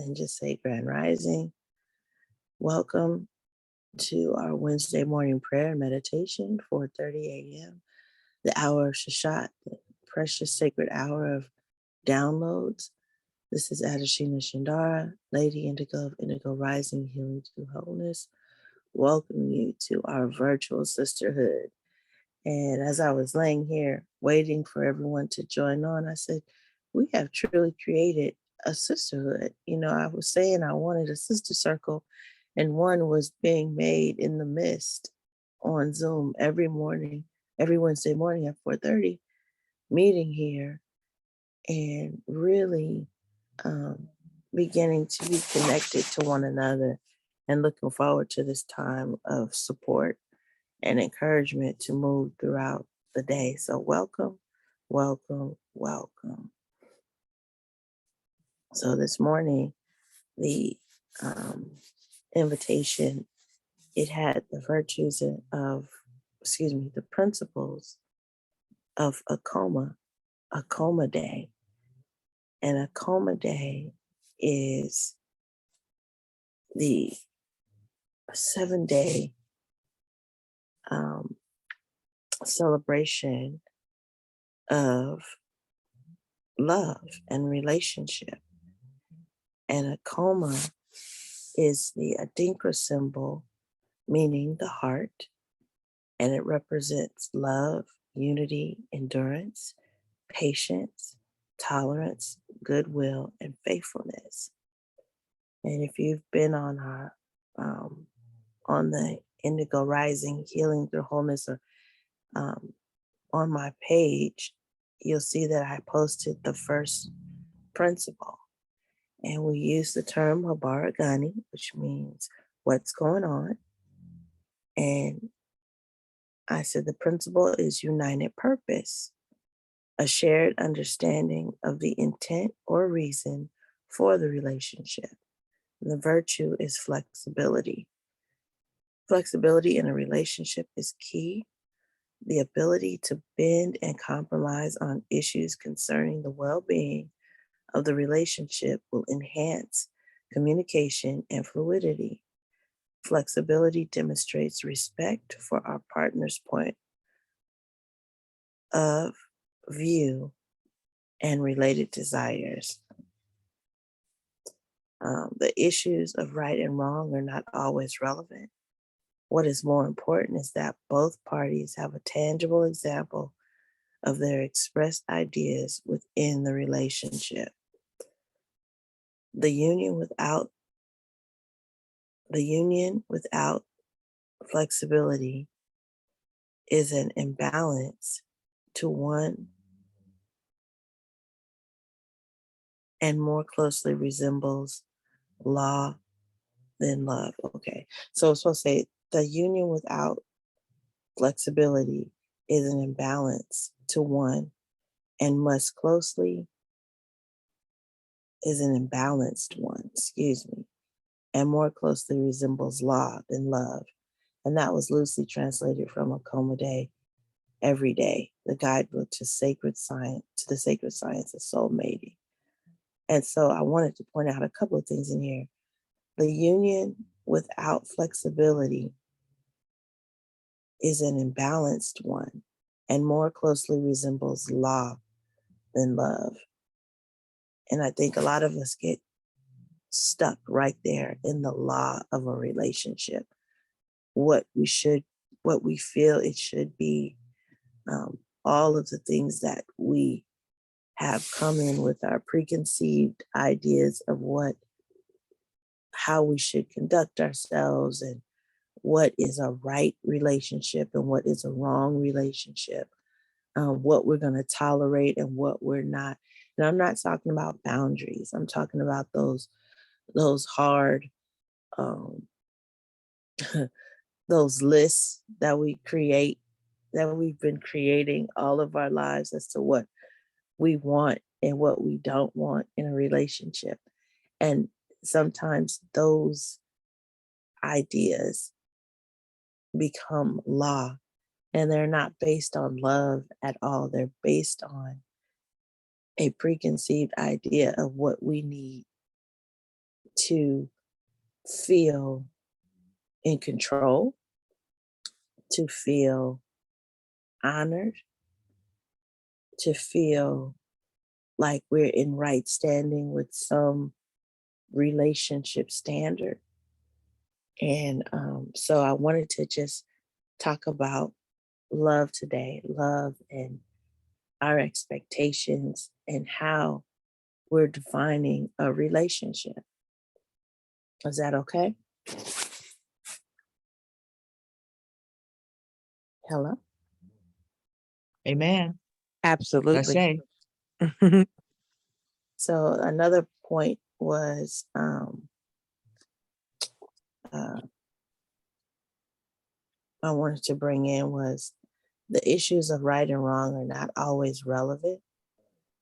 and just say Grand Rising. Welcome to our Wednesday morning prayer and meditation, 4:30 a.m., the hour of Shashat, the precious sacred hour of downloads. This is Adashina Shandara, Lady Indigo of Indigo Rising, Healing to Wholeness, welcoming you to our virtual sisterhood. And as I was laying here waiting for everyone to join on, I said, we have truly created a sisterhood. I was saying I wanted a sister circle, and one was being made in the midst on Zoom every morning, every Wednesday morning at 4:30, meeting here and really um, beginning to be connected to one another and looking forward to this time of support and encouragement to move throughout the day. So welcome, welcome, welcome. So this morning, the um, invitation, it had the virtues the principles of Akoma Day. And Akoma Day is the 7-day celebration of love and relationship. And Akoma is the Adinkra symbol, meaning the heart, and it represents love, unity, endurance, patience, tolerance, goodwill, and faithfulness. And if you've been on the Indigo Rising Healing Through Wholeness or on my page, you'll see that I posted the first principle. And we use the term Habaragani, which means what's going on. And I said the principle is united purpose, a shared understanding of the intent or reason for the relationship. The virtue is flexibility. Flexibility in a relationship is key. The ability to bend and compromise on issues concerning the well-being of the relationship will enhance communication and fluidity. Flexibility demonstrates respect for our partner's point of view and related desires. The issues of right and wrong are not always relevant. What is more important is that both parties have a tangible example of their expressed ideas within the relationship. The union without flexibility is an imbalance to one and more closely resembles law than love. Okay, so it's supposed to say the union without flexibility is an imbalance to one and must closely is an imbalanced one, and more closely resembles law than love. And that was loosely translated from Akoma Day, Every Day, the guidebook to the sacred science of soulmating. And so I wanted to point out a couple of things in here. The union without flexibility is an imbalanced one and more closely resembles law than love. And I think a lot of us get stuck right there in the law of a relationship, what we feel it should be, all of the things that we have come in with our preconceived ideas of how we should conduct ourselves and what is a right relationship and what is a wrong relationship, what we're going to tolerate and what we're not. And I'm not talking about boundaries. I'm talking about those hard, um, those lists that we've been creating all of our lives as to what we want and what we don't want in a relationship. And sometimes those ideas become law, and they're not based on love at all. They're based on a preconceived idea of what we need to feel in control, to feel honored, to feel like we're in right standing with some relationship standard. And so I wanted to just talk about love today, love and our expectations and how we're defining a relationship. Is that okay? Hello? Amen. Absolutely. Ashay. So another point was uh, I wanted to bring in was the issues of right and wrong are not always relevant.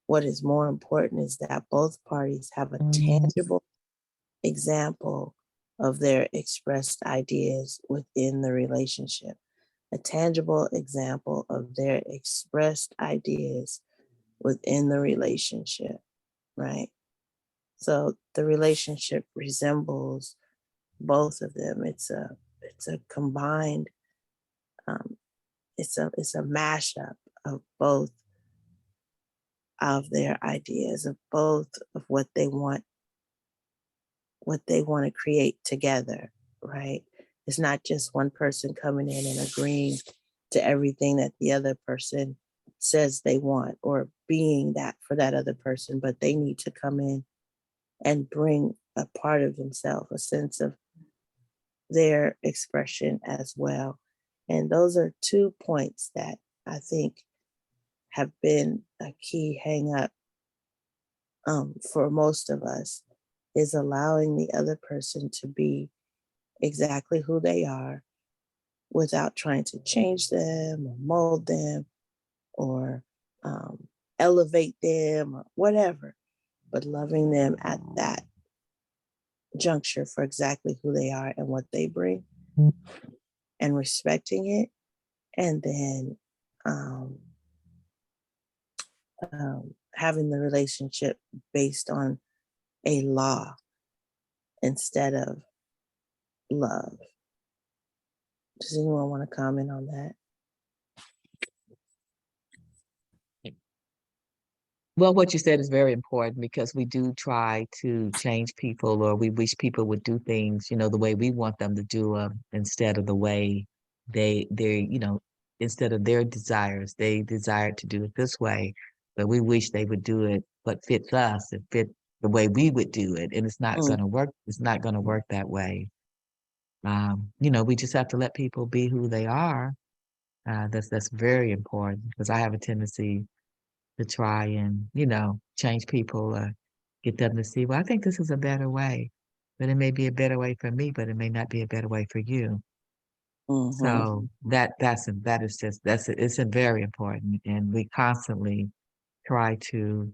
What is more important is that both parties have a tangible example of their expressed ideas within the relationship, a tangible example of their expressed ideas within the relationship, right? So the relationship resembles both of them. It's a combined um, it's a mashup of both of their ideas of both of what they want to create together, right? It's not just one person coming in and agreeing to everything that the other person says they want or being that for that other person, but they need to come in and bring a part of themselves, a sense of their expression as well. And those are 2 points that I think have been a key hang up for most of us is allowing the other person to be exactly who they are without trying to change them or mold them or um, elevate them or whatever, but loving them at that juncture for exactly who they are and what they bring and respecting it. And then um, having the relationship based on a law instead of love. Does anyone want to comment on that? Well, what you said is very important because we do try to change people, or we wish people would do things, the way we want them to do them instead of the way instead of their desires. They desire to do it this way, but we wish they would do it what fits us and fit the way we would do it. And it's not Mm, going to work. It's not going to work that way. We just have to let people be who they are. That's very important because I have a tendency to try and, change people or get them to see, well, I think this is a better way. But it may be a better way for me, but it may not be a better way for you. mm-hmm, So that is just it's a very important, and we constantly try to,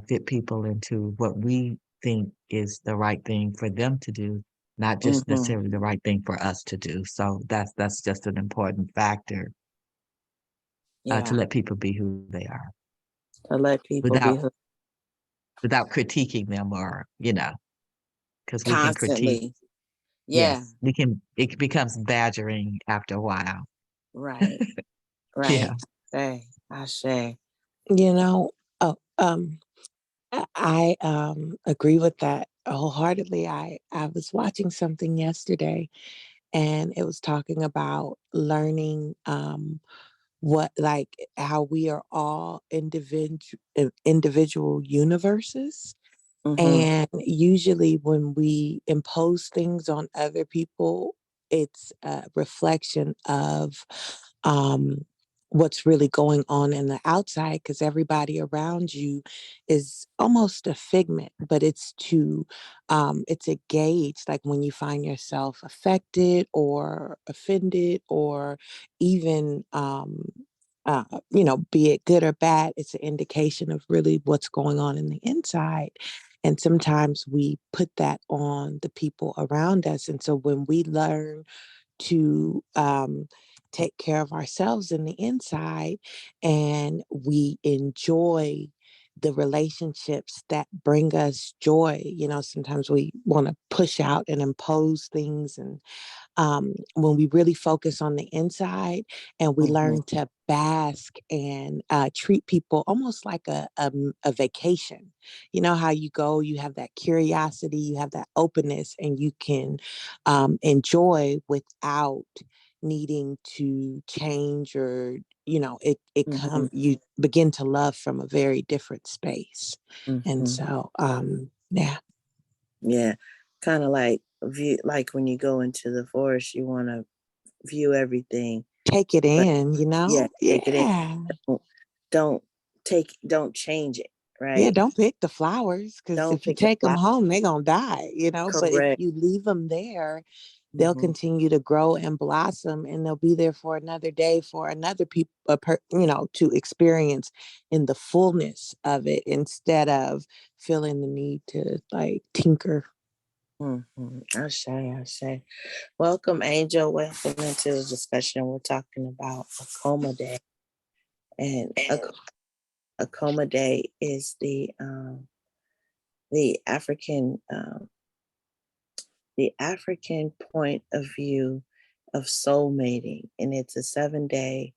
fit people into what we think is the right thing for them to do, not just mm-hmm. necessarily the right thing for us to do. So that's just an important factor, to Yeah, let people be who they are to let people without be who without critiquing them, or because we can critique. constantly. Yeah, Yes, we can. It becomes badgering after a while. right, right. Yeah. I say. You know, oh, I agree with that wholeheartedly. I was watching something yesterday, and it was talking about learning what like how we are all individual universes. Mm-hmm, And usually, when we impose things on other people, it's a reflection of um, what's really going on in the outside, because everybody around you is almost a figment, but it's a gauge. Like when you find yourself affected or offended, or even, be it good or bad, it's an indication of really what's going on in the inside. And sometimes we put that on the people around us. And so when we learn to take care of ourselves in the inside, and we enjoy the relationships that bring us joy. Sometimes we want to push out and impose things, and when we really focus on the inside and we Mm-hmm. learn to bask and treat people almost like a vacation. You know how you go, you have that curiosity, you have that openness, and you can enjoy without needing to change, or it Mm-hmm. come you begin to love from a very different space. And Mm-hmm. so yeah. Yeah. Kind of like view, like when you go into the forest, you want to view everything, Take it but in, yeah, take it in. yeah. Don't, don't change it, Yeah, right? don't pick the flowers, because Don't if you pick the take them flower. home, they're going to die. But if Correct. you leave them there, they'll Mm-hmm. continue to grow and blossom, and they'll be there for another day, for another people, to experience in the fullness of it, instead of feeling the need to like tinker. Mm-hmm. I say. Welcome, Angel. Welcome into the discussion. We're talking about Akoma Day, and Akoma Day is the African the African point of view of soul mating, and it's a 7 day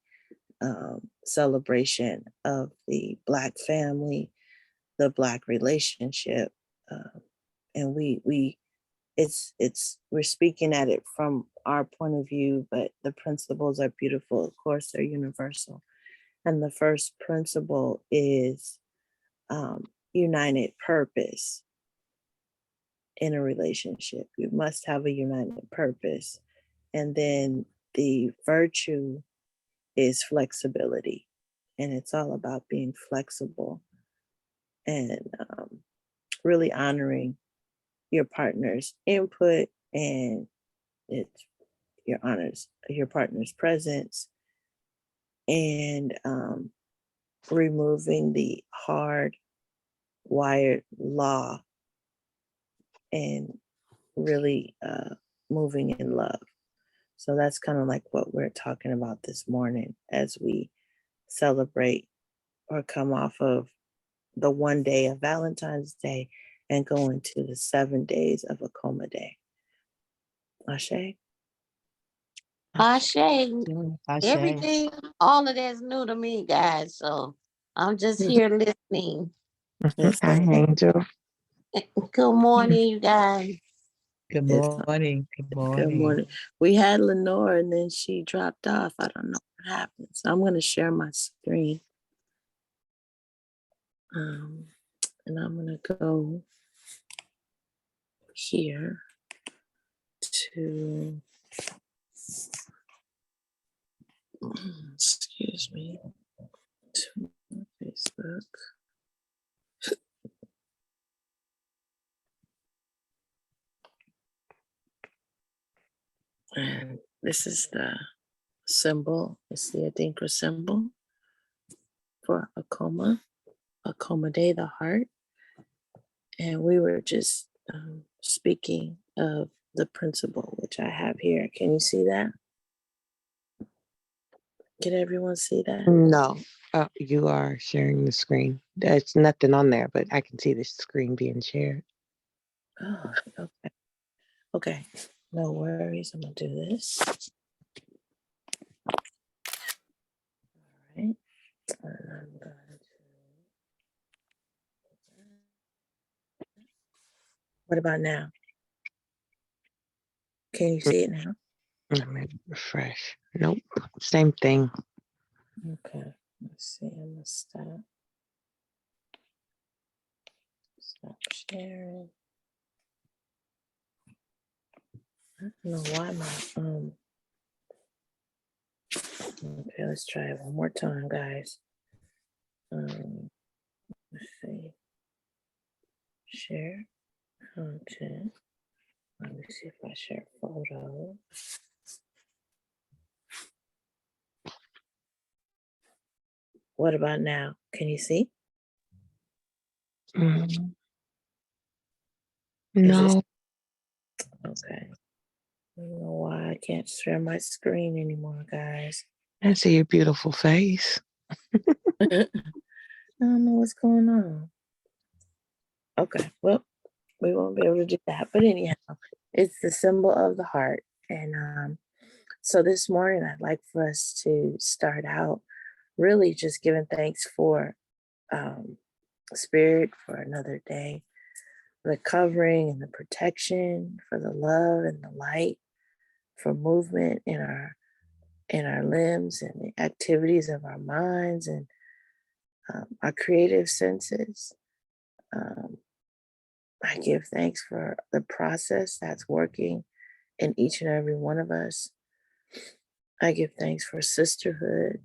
celebration of the Black family, the Black relationship, um, and we it's we're speaking at it from our point of view, but the principles are beautiful. Of course, they're universal. And the first principle is united purpose in a relationship. You must have a united purpose. And then the virtue is flexibility. And it's all about being flexible and really honoring your partner's input, and it's your partner's presence, and removing the hard wired law, and really moving in love. So that's kind of like what we're talking about this morning as we celebrate or come off of the 1 day of Valentine's Day and go into the 7 days of Akoma Day. Ashe? Ashe, Ashe. everything, all of that's new to me, guys. So I'm just here listening. Yes, Hi, ma'am. Angel. Good morning, you guys. Good Yes, morning. Good good morning. morning. We had Lenore and then she dropped off. I don't know what happened. So I'm going to share my screen. And I'm going to go here to, excuse me, to Facebook. And this is the symbol. It's the Adinkra symbol for Akoma Day, the heart. And we were just speaking of the principle, which I have here. Can you see that? Can everyone see that? No, you are sharing the screen. There's nothing on there, but I can see the screen being shared. Oh, okay. Okay. No worries. I'm going to do this. All right. And I'm going to. What about now? Can you see it now? Let me refresh. Nope, same thing. Okay. Let's see. I'm going to stop sharing. I don't know why my okay, let's try it one more time, guys. Let's see. Share content. Let me see if I share photo. What about now? Can you see? Mm, Is this no, okay? I don't know why I can't share my screen anymore, guys. I see your beautiful face. I don't know what's going on. Okay, well, we won't be able to do that. But anyhow, it's the symbol of the heart. And so this morning, I'd like for us to start out really just giving thanks for um, Spirit for another day, for the covering and the protection, for the love and the light, for movement in our limbs and the activities of our minds and our creative senses. Um, I give thanks for the process that's working in each and every one of us. I give thanks for sisterhood.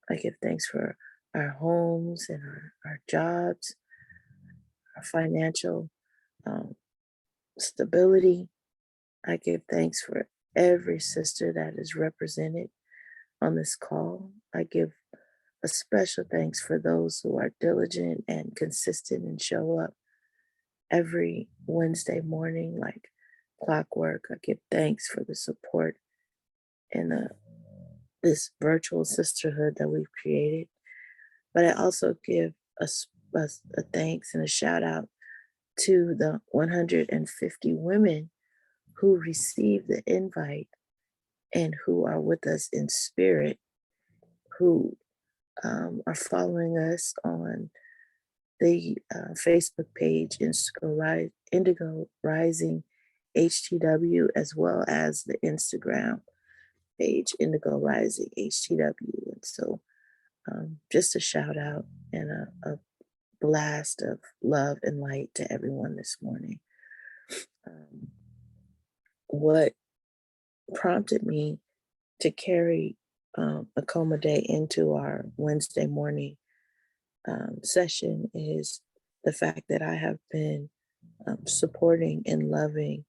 I give thanks for our homes and our jobs, our financial um, stability. I give thanks for every sister that is represented on this call. I give a special thanks for those who are diligent and consistent and show up every Wednesday morning like clockwork. I give thanks for the support and this virtual sisterhood that we've created. But I also give a thanks and a shout out to the 150 women who received the invite and who are with us in spirit, who are following us on the Facebook page Indigo Rising HTW, as well as the Instagram page Indigo Rising HTW. And so just a shout out and a blast of love and light to everyone this morning. What prompted me to carry Akoma Day into our Wednesday morning session is the fact that I have been supporting and loving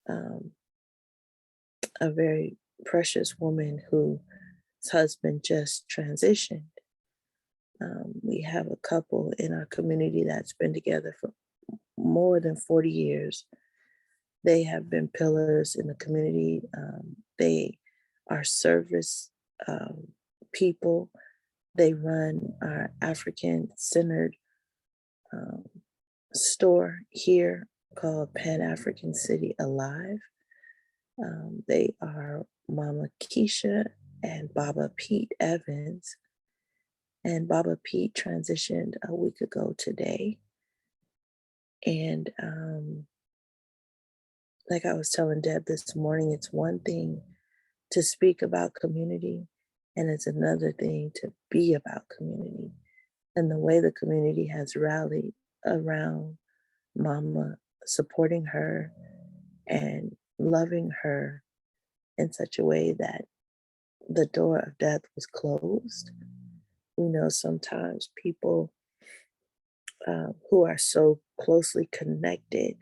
a very precious woman whose husband just transitioned. We have a couple in our community that's been together for more than 40 years. They have been pillars in the community. They are service people. They run our African centered store here called Pan African City Alive. They are Mama Keisha and Baba Pete Evans. And Baba Pete transitioned a week ago today. And like I was telling Deb this morning, it's one thing to speak about community, and it's another thing to be about community. And the way the community has rallied around Mama, supporting her and loving her in such a way that the door of death was closed. We know sometimes people who are so closely connected,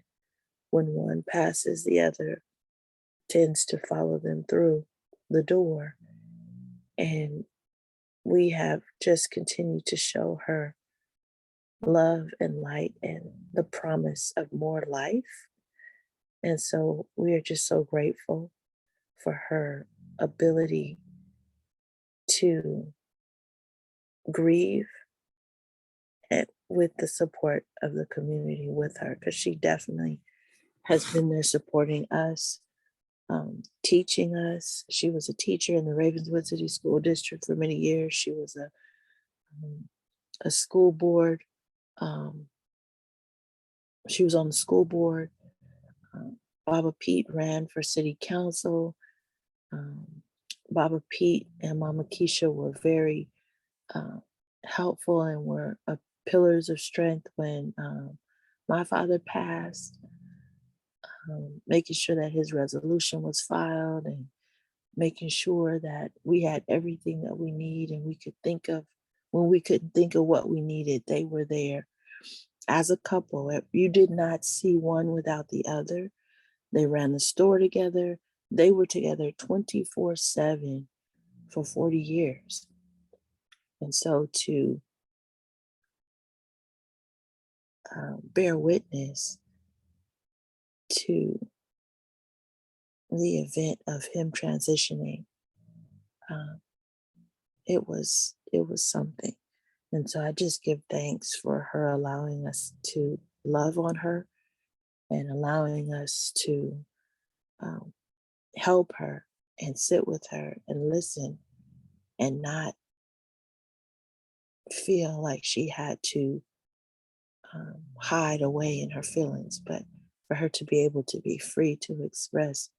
when one passes, the other tends to follow them through the door. And we have just continued to show her love and light and the promise of more life. And so we are just so grateful for her ability to grieve and with the support of the community with her, because she definitely has been there supporting us, teaching us. She was a teacher in the Ravenswood City School District for many years. She was a school board. She was on the school board. Baba Pete ran for city council. Baba Pete and Mama Keisha were very helpful and were pillars of strength when my father passed, making sure that his resolution was filed and making sure that we had everything that we need and we could think of when we couldn't think of what we needed. They were there as a couple. You did not see one without the other. They ran the store together. They were together 24/7 for 40 years. And so to bear witness to the event of him transitioning, it was something. And so I just give thanks for her allowing us to love on her and allowing us to um, help her and sit with her and listen and not feel like she had to hide away in her feelings, but for her to be able to be free to express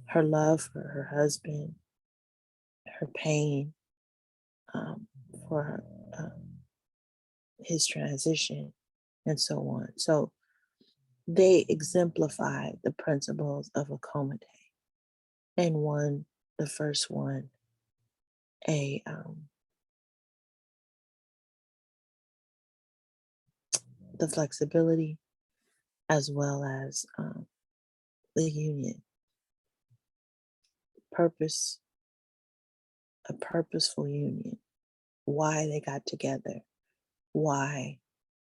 her love for her husband, her pain, um, for his transition, and so on. So they exemplify the principles of Akoma Day. And one, the first one, a the flexibility as well as the union, purpose, a purposeful union, why they got together, why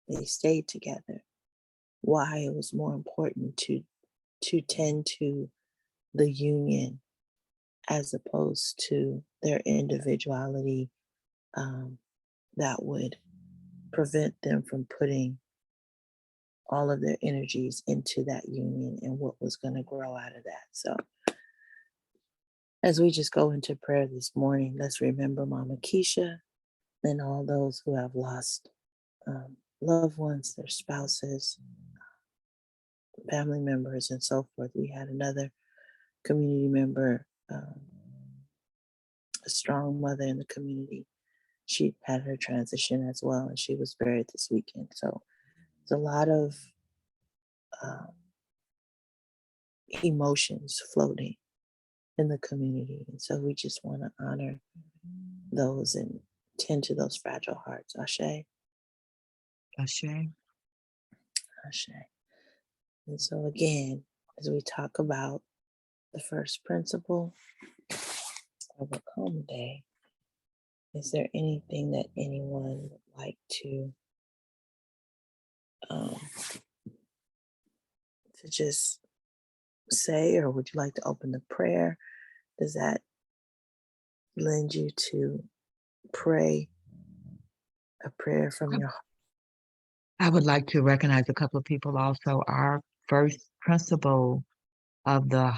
they stayed together, why it was more important to tend to the union as opposed to their individuality, that would prevent them from putting all of their energies into that union and what was going to grow out of that. So as we just go into prayer this morning, let's remember Mama Keisha and all those who have lost loved ones, their spouses, family members, and so forth. We had another community member, a strong mother in the community. She had her transition as well, and she was buried this weekend. So there's a lot of uh, emotions floating in the community. And so we just want to honor those and tend to those fragile hearts. Ashe, Ashe. Ashe. And so again, as we talk about the first principle of Akoma Day, is there anything that anyone would like um, to just say, or would you like to open the prayer? Does that lend you to pray a prayer from your heart? I would like to recognize a couple of people also. Our first principal of the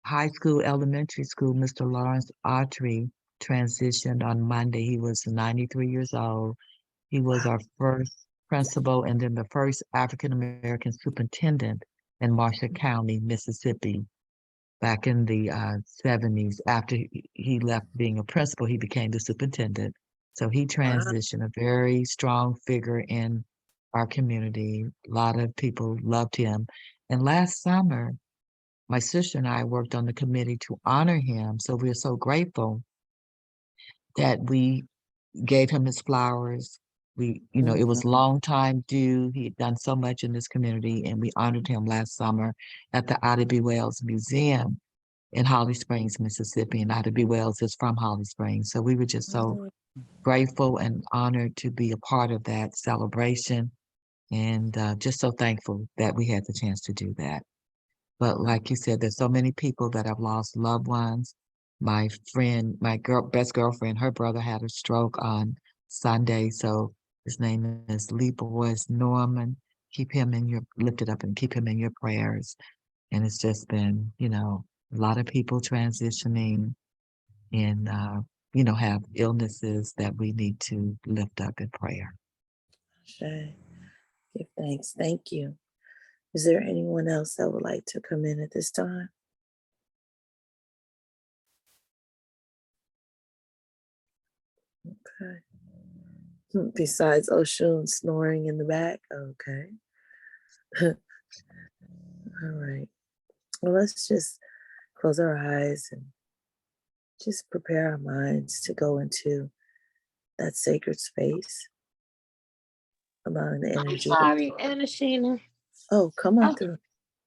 high school, elementary school, Mr. Lawrence Autry, transitioned on Monday. He was 93 years old. He was Wow. our first principal and then the first African American superintendent in Marshall County, Mississippi, back in the 70s. After he left being a principal, he became the superintendent. So he Wow. transitioned, a very strong figure in our community. A lot of people loved him. And last summer, my sister and I worked on the committee to honor him. So we're so grateful that we gave him his flowers. It Mhm. was long time due. He had done so much in this community, and we honored him last summer at the Ida B. Wells Museum in Holly Springs, Mississippi. And Ida B. Wells is from Holly Springs. So we were just so grateful and honored to be a part of that celebration and just so thankful that we had the chance to do that. But like you said, there's so many people that have lost loved ones. My friend, best girlfriend, her brother had a stroke on Sunday. So his name is Lee Boyce Norman. Keep him in your lifted up and keep him in your prayers. And it's just been, a lot of people transitioning and, have illnesses that we need to lift up in prayer. Ashe. Give thanks. Thank you. Is there anyone else that would like to come in at this time? Okay. Besides Oshun snoring in the back? Okay. All right. Well, let's just close our eyes and just prepare our minds to go into that sacred space, allowing the I'm energy. sorry, Anashina. Oh, come on I, through.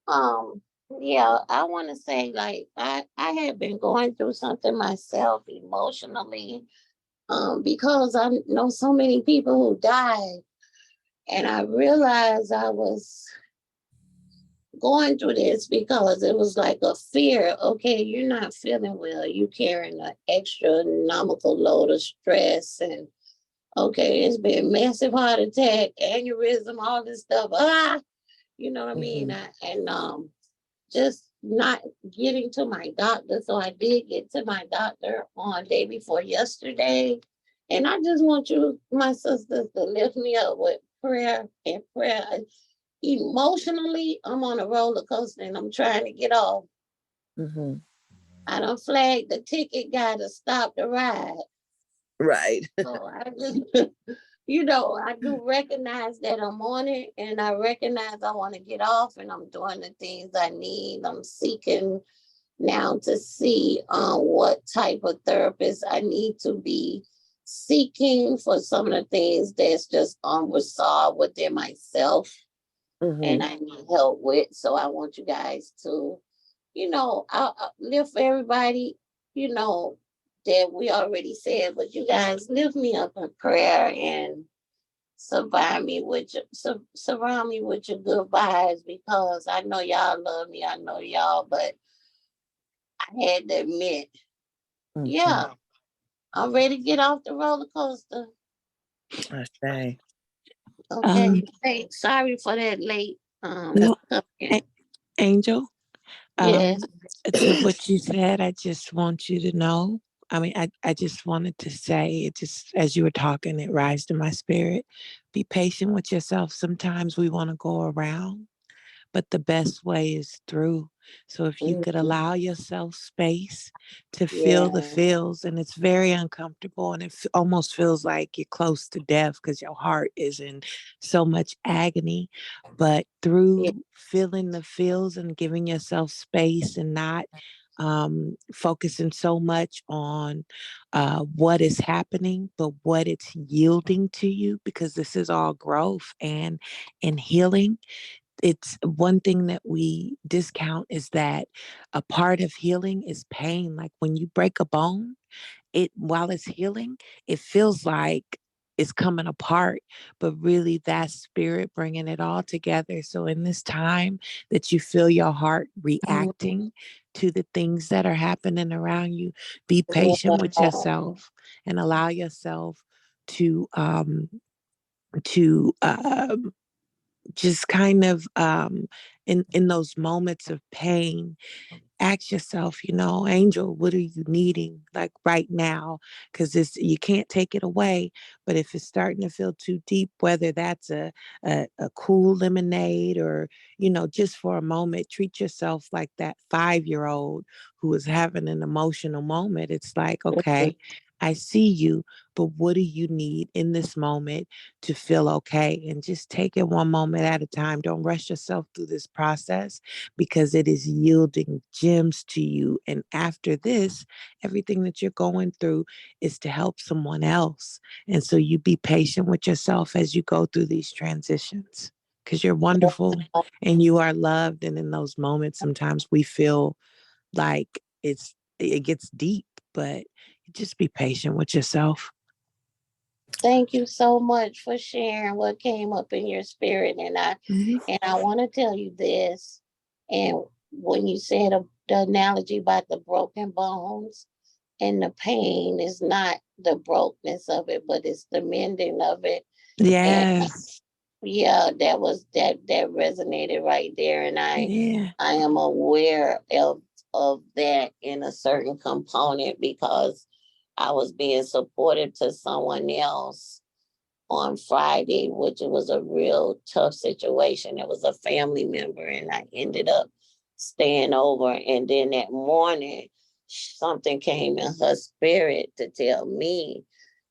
um, yeah, I want to say, like, I had been going through something myself emotionally, because I know so many people who died, and I realized I was going through this because it was like a fear. Okay, you're not feeling well. You carrying an astronomical load of stress and Okay, it's been massive heart attack, aneurysm, all this stuff. You know what I mean? And just not getting to my doctor. So I did get to my doctor on day before yesterday. And I just want you, my sisters, to lift me up with prayer and prayer. Emotionally, I'm on a roller coaster and I'm trying to get off. Mm-hmm. I don't flag the ticket guy to stop the ride. Right. So I just, I do recognize that I'm on it and I recognize I want to get off and I'm doing the things I need. I'm seeking now to see what type of therapist I need to be seeking for some of the things that's just unresolved within myself and I need help with. So I want you guys to, I'll lift everybody, that we already said, but you guys lift me up in prayer and surround me with your good vibes because I know y'all love me. I know y'all, but I had to admit, yeah, I'm ready to get off the roller coaster. I say. Okay. Hey, sorry for that late. No, Angel. Yes. To what you said, I just want you to know. I mean, I just wanted to say it just as you were talking, it rised to my spirit. Be patient with yourself. Sometimes we want to go around, but the best way is through. So if you could allow yourself space to feel the Yeah. feels, and it's very uncomfortable, and it almost feels like you're close to death because your heart is in so much agony. But Yeah. through feeling the feels and giving yourself space and not focusing so much on what is happening, but what it's yielding to you, because this is all growth and healing. It's one thing that we discount is that a part of healing is pain. Like when you break a bone, it while it's healing, it feels like it's coming apart, but really that's spirit bringing it all together. So in this time that you feel your heart reacting to the things that are happening around you, be patient with yourself and allow yourself to to just kind of in those moments of pain, ask yourself, Angel, what are you needing like right now? Because this you can't take it away. But if it's starting to feel too deep, whether that's a cool lemonade or, just for a moment, treat yourself like that 5-year-old who is having an emotional moment. It's like, okay, I see you, but what do you need in this moment to feel okay? And just take it one moment at a time. Don't rush yourself through this process because it is yielding gems to you. And after this, everything that you're going through is to help someone else. And so you be patient with yourself as you go through these transitions because you're wonderful and you are loved. And in those moments, sometimes we feel like it gets deep, but just be patient with yourself. Thank you so much for sharing what came up in your spirit. And I want to tell you this. And when you said the analogy about the broken bones and the pain is not the brokenness of it, but it's the mending of it. And Yes. yeah, that resonated right there. And Yeah. I am aware of that in a certain component because I was being supportive to someone else on Friday, which it was a real tough situation. It was a family member, and I ended up staying over. And then that morning, something came in her spirit to tell me,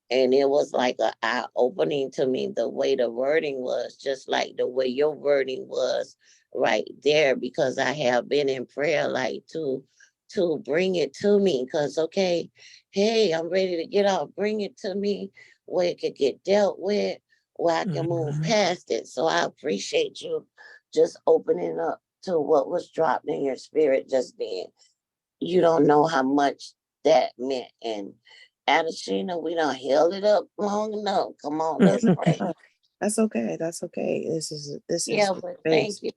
and it was like an eye opening to me the way the wording was, just like the way your wording was right there, because I have been in prayer like to bring it to me. Because okay, hey, I'm ready to get off. Bring it to me where it could get dealt with, where I can move past it. So I appreciate you just opening up to what was dropped in your spirit just then. You don't know how much that meant. And Adashina, we don't held it up long enough. Come on, let's pray. That's okay. That's okay. This is Yeah, the but thank space. you.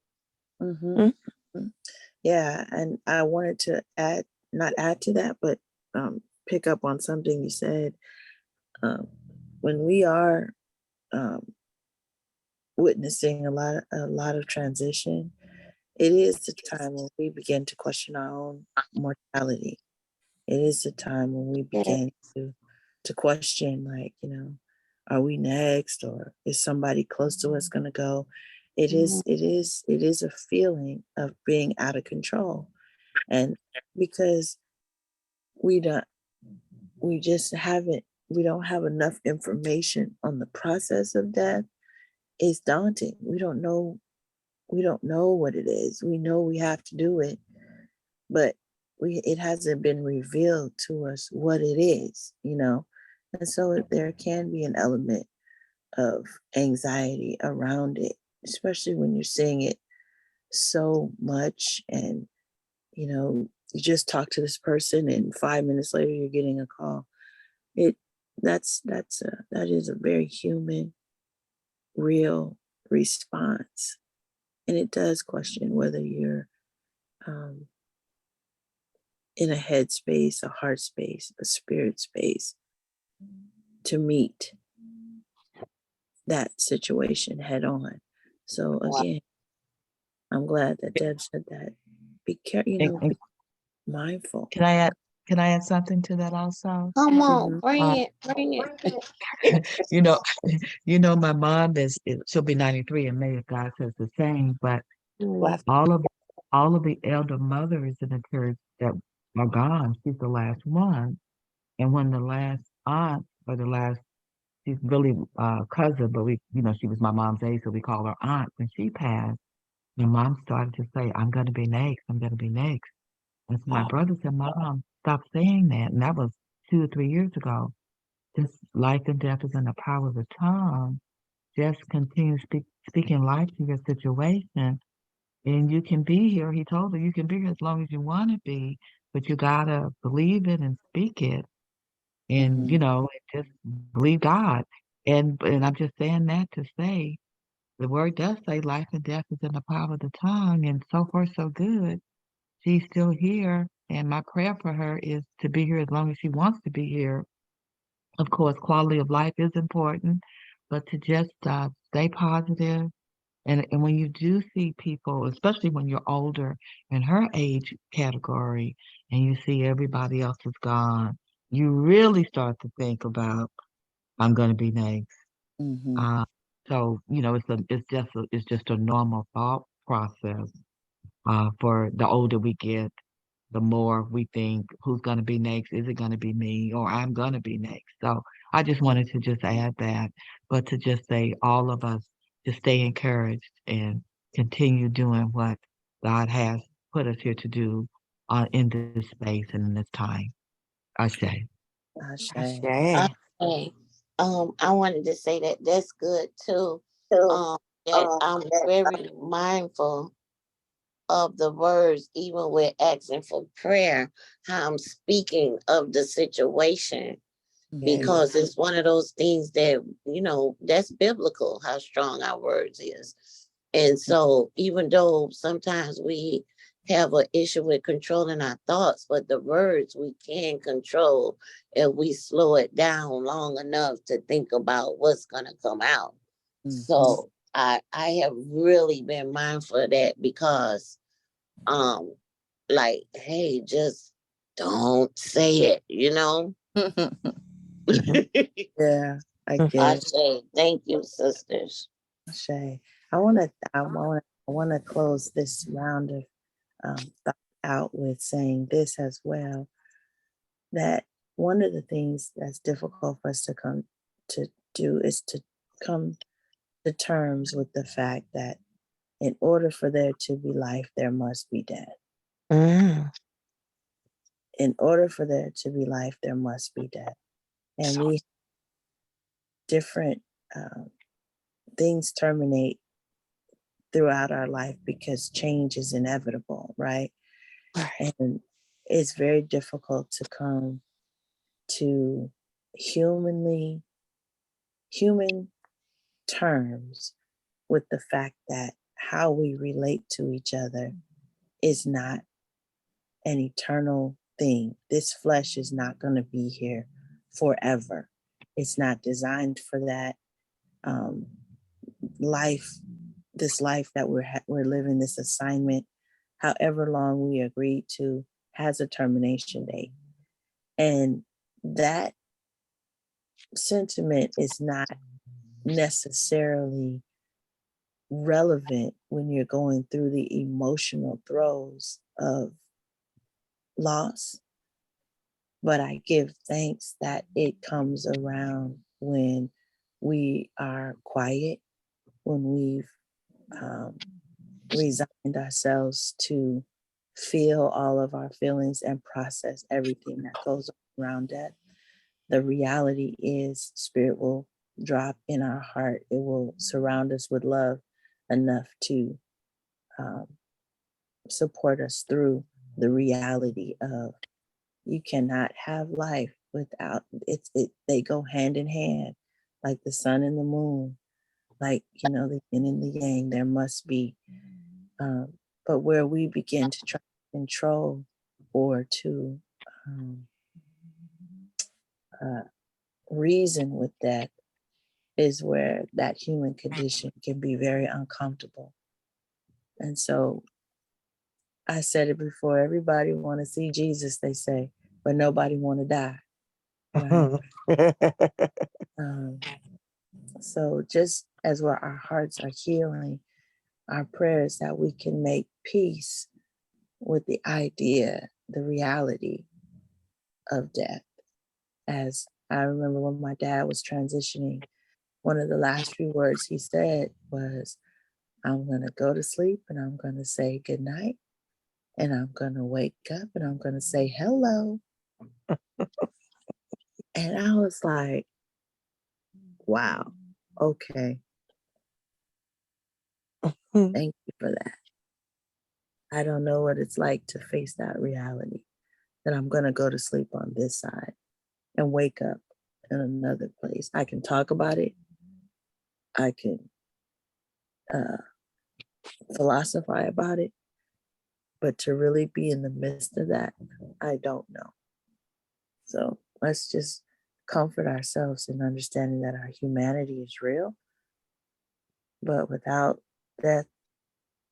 Yeah, and I wanted to not add to that, but pick up on something you said. Um, when we are um, witnessing a lot of transition, it is the time when we begin to question our own mortality. It is the time when we Yeah. begin to question, like, are we next, or is somebody close to us going to go? Mhm. It is a feeling of being out of control, and because we don't, we just haven't, we don't have enough information on the process of death. It's daunting. We don't know what it is. We know we have to do it, but it hasn't been revealed to us what it is. And so there can be an element of anxiety around it, especially when you're seeing it so much, and you just talk to this person and 5 minutes later you're getting a call. It that is a very human, real response, and it does question whether you're um, in a head space, a heart space, a spirit space to meet that situation head on. So Wow. again, I'm glad that Deb said that. Be careful, And be mindful. can I add something to that also? Come on, Hmm. bring Uh, it, bring it. you know, my mom she'll be 93 in May if God says the same, but Mm. all of the elder mothers in the church that are gone, she's the last one. And when the last aunt or the last she's really cousin, but she was my mom's age, so we call her aunt. When she passed, my mom started to say, I'm gonna be next, I'm gonna be next. And so my Oh, brother said, Mom, stop saying that. And that was 2 or 3 years ago. Just life and death is in the power of the tongue. Just continue speaking life to your situation. And you can be here. He told her you can be here as long as you want to be, but you gotta believe it and speak it. And Hmm. just believe God. And I'm just saying that to say the word does say life and death is in the power of the tongue, and so far so good. She's still here, and my prayer for her is to be here as long as she wants to be here. Of course, quality of life is important, but to just stay positive. And when you do see people, especially when you're older in her age category, and you see everybody else is gone, you really start to think about, I'm going to be next. Hmm. Uh, so it's just a normal thought process. For the older we get, the more we think, who's going to be next? Is it going to be me, or I'm going to be next? So I just wanted to just add that, but to just say all of us to stay encouraged and continue doing what God has put us here to do in this space and in this time. I say. Ashe. Ashe. okay. I wanted to say that that's good too. So, Um, that I'm that very mindful of the words, even with asking for prayer, how I'm speaking of the situation, yes. because it's one of those things that, that's biblical, how strong our words is. And so even though sometimes we have an issue with controlling our thoughts, but the words we can control if we slow it down long enough to think about what's going to come out. Hmm. So I have really been mindful of that, because um like, hey, just don't say it. Yeah, I get I it. say thank you, sisters. Ashe. I want to close this round of thought out with saying this as well, that one of the things that's difficult for us to come to do is to come to terms with the fact that in order for there to be life, there must be death. Mm. In order for there to be life, there must be death. And we different um, things terminate throughout our life because change is inevitable, right? Right. And it's very difficult to come to human terms with the fact that how we relate to each other is not an eternal thing. This flesh is not going to be here forever. It's not designed for that. Um, this life that we're living, this assignment, however long we agreed to, has a termination date. And that sentiment is not necessarily relevant when you're going through the emotional throes of loss. But I give thanks that it comes around when we are quiet, when we've resigned ourselves to feel all of our feelings and process everything that goes around death. The reality is, Spirit will drop in our heart. It will surround us with love enough to um, support us through the reality of you cannot have life without they go hand in hand, like the sun and the moon, like the yin and the yang. There must be but where we begin to try to control or to um, uh, reason with death is where that human condition can be very uncomfortable. And so I said it before, everybody want to see Jesus, they say, but nobody want to die, right? um, so just as where our hearts are healing, our prayers that we can make peace with the idea, the reality of death. As I remember when my dad was transitioning, one of the last few words he said was, I'm going to go to sleep and I'm going to say good night and I'm going to wake up and I'm going to say hello. And I was like, wow, okay. Thank you for that. I don't know what it's like to face that reality, that I'm going to go to sleep on this side and wake up in another place. I can talk about it. I can philosophize about it. But to really be in the midst of that, I don't know. So let's just comfort ourselves in understanding that our humanity is real, but without death,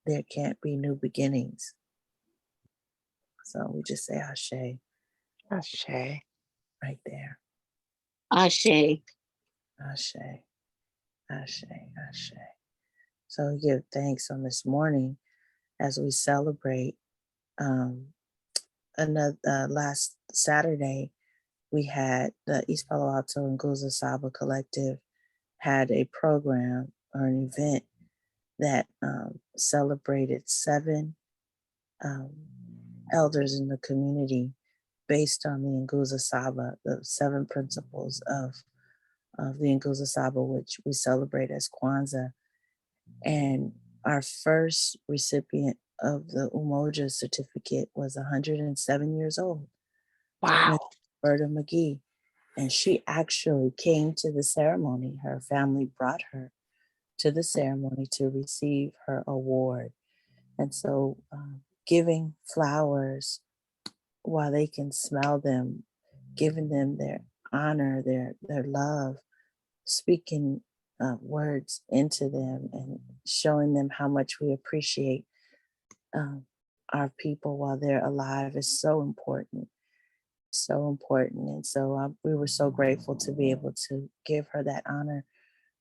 there can't be new beginnings. So we just say Ashe Ashe. right there. Ashe. Ashe, Ashe, Ashe. So we give thanks on this morning as we celebrate another last Saturday. We had the East Palo Alto and Guza Saba Collective had a program or an event that celebrated 7 elders in the community based on the Nguza Saba, the 7 principles of the Nguza Saba, which we celebrate as Kwanzaa. And our first recipient of the Umoja certificate was 107 years old. Wow. Miss Berta McGee. And she actually came to the ceremony. Her family brought her to the ceremony to receive her award. And so giving flowers while they can smell them, giving them their honor, their love, speaking words into them and showing them how much we appreciate our people while they're alive is so important. So important. And so we were so grateful to be able to give her that honor.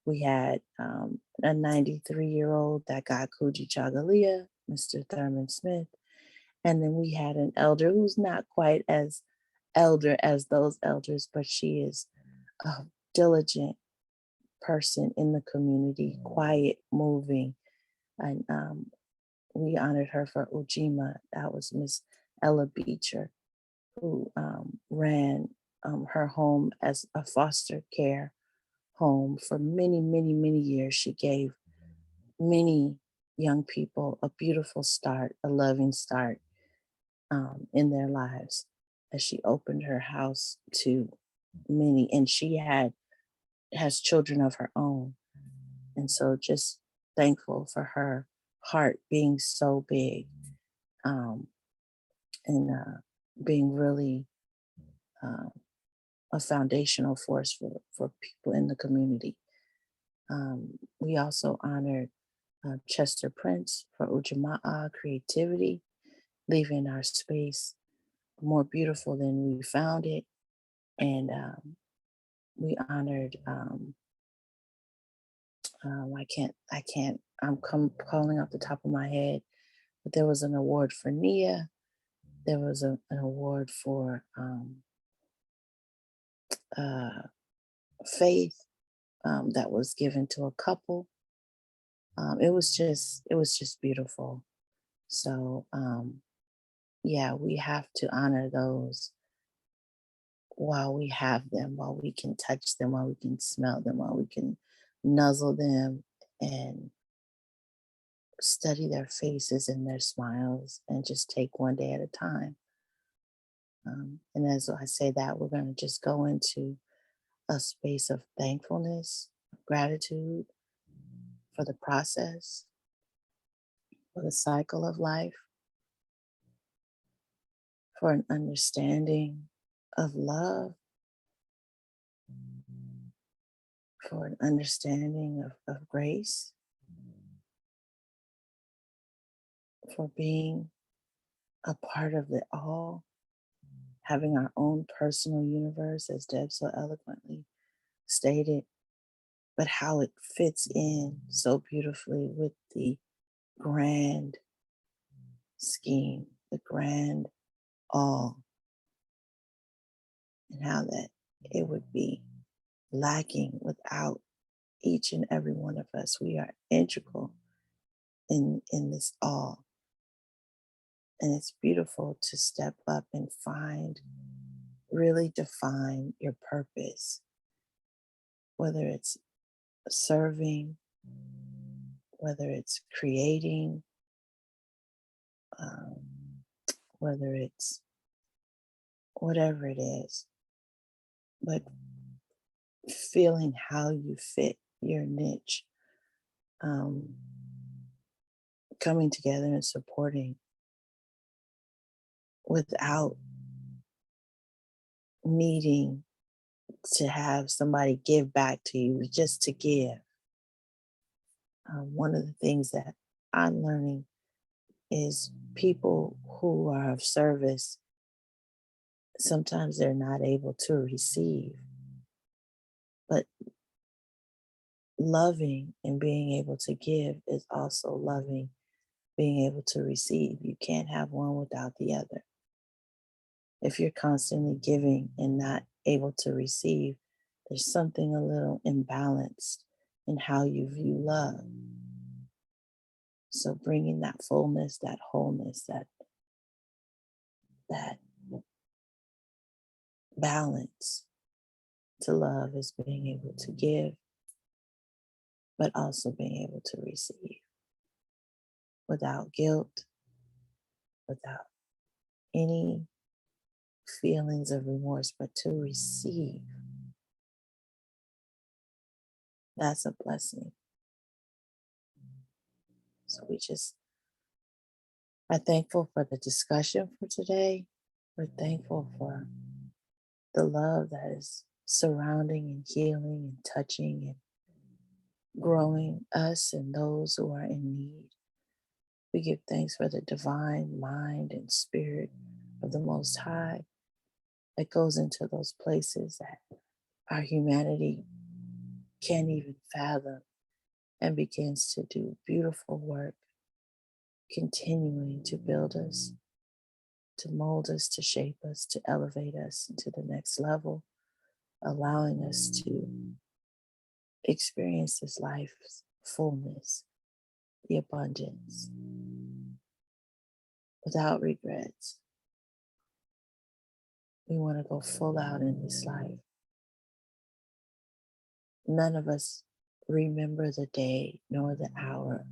We had a 93-year-old that got Kuji Chagalia, Mr. Thurman Smith. And then we had an elder who's not quite as elder as those elders, but she is a diligent person in the community, quiet, moving. And we honored her for Ujima. That was Miss Ella Beecher, who ran her home as a foster care home for many, many, many years. She gave many young people a beautiful start, a loving start in their lives as she opened her house to many. And she has children of her own. And so just thankful for her heart being so big and being really a foundational force for people in the community. We also honored Chester Prince for Ujamaa creativity, leaving our space more beautiful than we found it. And we honored, I'm calling off the top of my head, but there was an award for Nia. There was an award for Faith that was given to a couple. It was just beautiful. So yeah, we have to honor those while we have them, while we can touch them, while we can smell them, while we can nuzzle them and study their faces and their smiles and just take one day at a time. And as I say that, we're going to just go into a space of thankfulness, gratitude for the process, for the cycle of life, for an understanding of love, for an understanding of grace, for being a part of it all, having our own personal universe, as Deb so eloquently stated, but how it fits in so beautifully with the grand scheme, the grand all, and how that it would be lacking without each and every one of us. We are integral in this all. And it's beautiful to step up and really define your purpose, whether it's serving, whether it's creating, um, whether it's whatever it is, but feeling how you fit your niche, um, coming together and supporting without needing to have somebody give back to you, just to give. One of the things that I'm learning is people who are of service, sometimes they're not able to receive, but loving and being able to give is also loving, being able to receive. You can't have one without the other. If you're constantly giving and not able to receive, there's something a little imbalanced in how you view love. So bringing that fullness, that wholeness, that balance to love is being able to give, but also being able to receive without guilt, without any feelings of remorse, but to receive. That's a blessing. So we just are thankful for the discussion for today. We're thankful for the love that is surrounding and healing and touching and growing us and those who are in need. We give thanks for the divine mind and spirit of the Most High that goes into those places that our humanity can't even fathom and begins to do beautiful work, continuing to build us, to mold us, to shape us, to elevate us into the next level, allowing us to experience this life's fullness, the abundance, without regrets. We want to go full out in this life. None of us remember the day nor the hour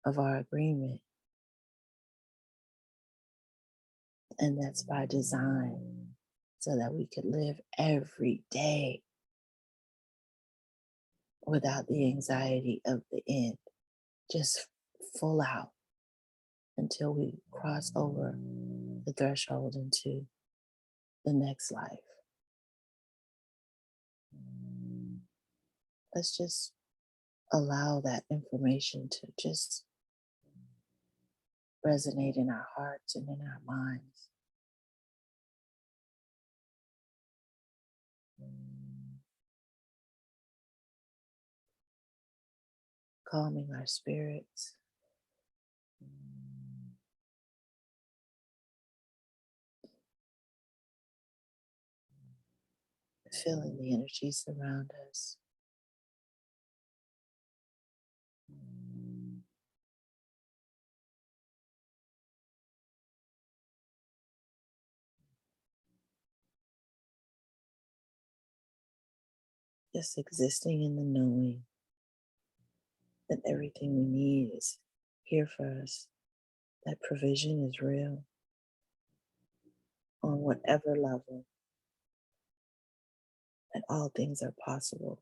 of our agreement. And that's by design, so that we could live every day without the anxiety of the end, just full out until we cross over the threshold into the next life. let's just allow that information to just resonate in our hearts and in our minds. Calming our spirits. Feeling the energies around us. Just existing in the knowing that everything we need is here for us, that provision is real on whatever level, that all things are possible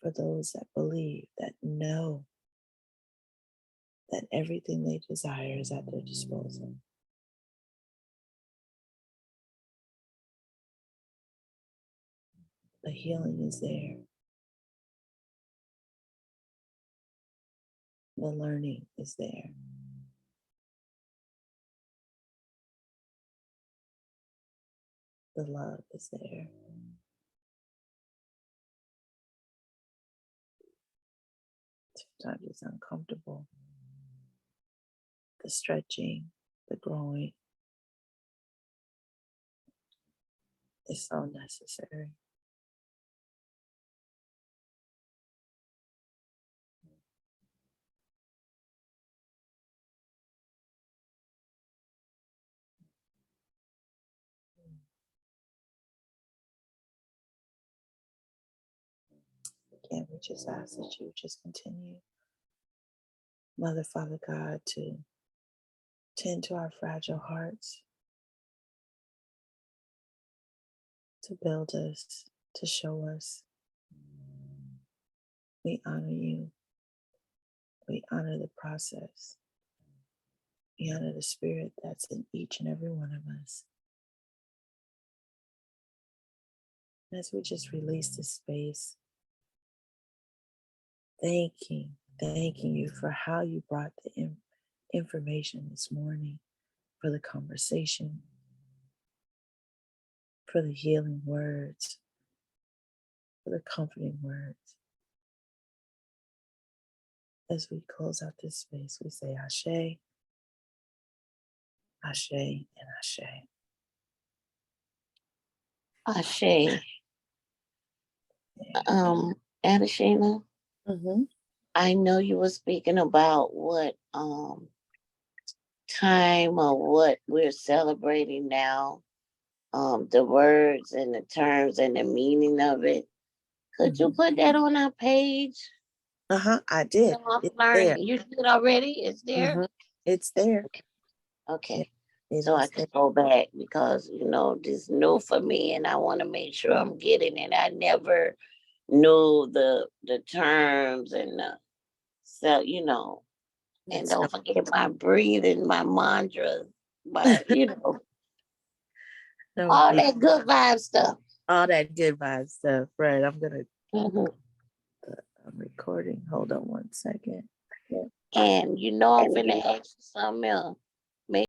for those that believe, that know that everything they desire is at their disposal. The healing is there. The learning is there. The love is there. Sometimes it's uncomfortable. The stretching, the growing is so necessary. Again, we just ask that you just continue, Mother, Father God, to tend to our fragile hearts, to build us, to show us. We honor you. We honor the process. We honor the spirit that's in each and every one of us. As we just release this space, thanking you for how you brought the information this morning, for the conversation, for the healing words, for the comforting words. As we close out this space, we say Ashe, Ashe, and Ashe. Ashe. Adashina, Mm-hmm. I know you were speaking about what time or what we're celebrating now, the words and the terms and the meaning of it. Could you put that on our page? I did. It's there. You did already? It's there? Mm-hmm. It's there. Okay. It So I is can go back because, this is new for me and I want to make sure I'm getting it. I never knew the terms and so, and It's don't forget my breathing, my mantras, my, no, all that good vibe stuff. all that good vibe stuff. Right. Mhm. I'm recording. Hold on one second. And I'm finna ask you something else.